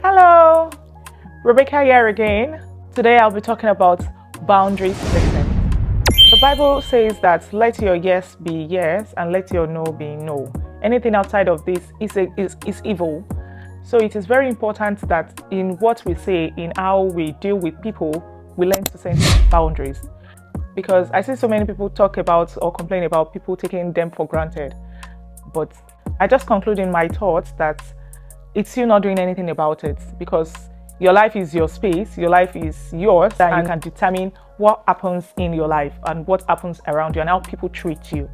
Hello, Rebecca here again. Today I'll be talking about boundary setting. The Bible says that let your yes be yes and let your no be no. Anything outside of this is evil. So it is very important that in what we say, in how we deal with people, we learn to set boundaries. Because I see so many people talk about or complain about people taking them for granted. But I just conclude in my thoughts that it's you not doing anything about it, because your life is your space, your life is yours, and you can determine what happens in your life and what happens around you and how people treat you.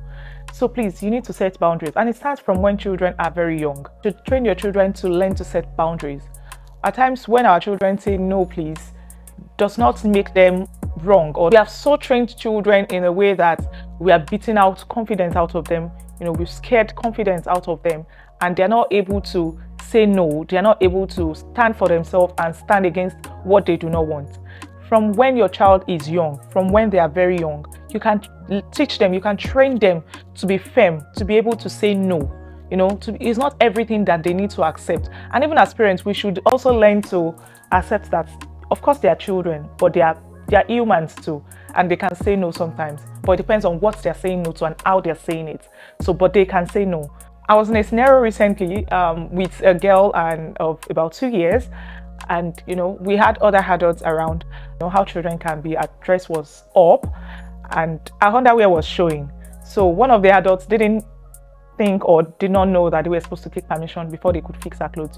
So please, you need to set boundaries, and it starts from when children are very young. To train your children to learn to set boundaries. At times when our children say no please, does not make them wrong, or we have so trained children in a way that we are beating out confidence out of them. We've scared confidence out of them, and they're not able to say no. They're not able to stand for themselves and stand against what they do not want. From when your child is young, from when they are very young, you can teach them, you can train them to be firm, to be able to say no. It's not everything that they need to accept. And even as parents, we should also learn to accept that, of course, they are children, but they are humans too, and they can say no sometimes. But it depends on what they're saying no to and how they're saying it. But they can say no. I was in a scenario recently with a girl of about 2 years, and we had other adults around. How children can be. Her dress was up, and her underwear was showing. So one of the adults didn't think or did not know that they were supposed to take permission before they could fix her clothes.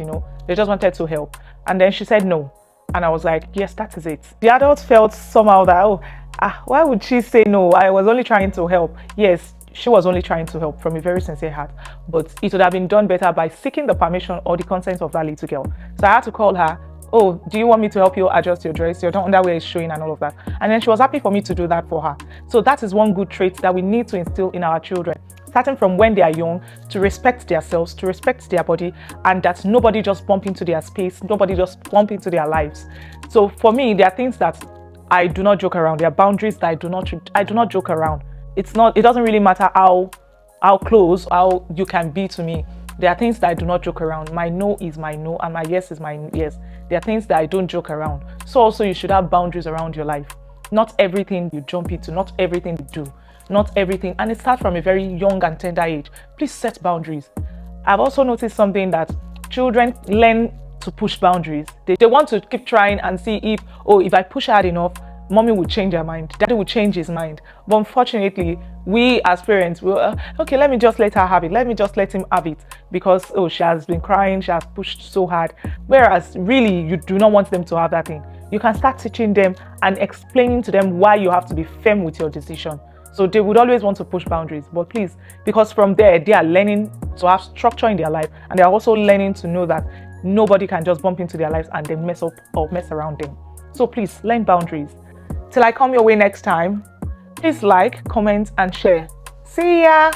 They just wanted to help, and then she said no. And I was like, yes, that is it. The adults felt somehow that, why would she say no? I was only trying to help. Yes, she was only trying to help from a very sincere heart. But it would have been done better by seeking the permission or the consent of that little girl. So I had to call her. Oh, do you want me to help you adjust your dress? Your underwear is showing and all of that. And then she was happy for me to do that for her. So that is one good trait that we need to instill in our children, starting from when they are young, to respect themselves, to respect their body, and that nobody just bump into their space, nobody just bump into their lives. So for me, there are things that I do not joke around. There are boundaries that I do not joke around. It doesn't really matter how close, how you can be to me. There are things that I do not joke around. My no is my no, and my yes is my yes. There are things that I don't joke around. So also you should have boundaries around your life. Not everything you jump into, not everything you do. Not everything, and it starts from a very young and tender age. Please set boundaries. I've also noticed something, that children learn to push boundaries. They want to keep trying and see if I push hard enough, mommy will change her mind, daddy will change his mind. But unfortunately, we as parents will, okay, let me just let her have it. Let me just let him have it because, she has been crying, she has pushed so hard. Whereas really, you do not want them to have that thing. You can start teaching them and explaining to them why you have to be firm with your decision. So they would always want to push boundaries, but please, because from there, they are learning to have structure in their life, and they're also learning to know that nobody can just bump into their lives and then mess up or mess around them. So please, learn boundaries. Till I come your way next time, please like, comment, and share. See ya!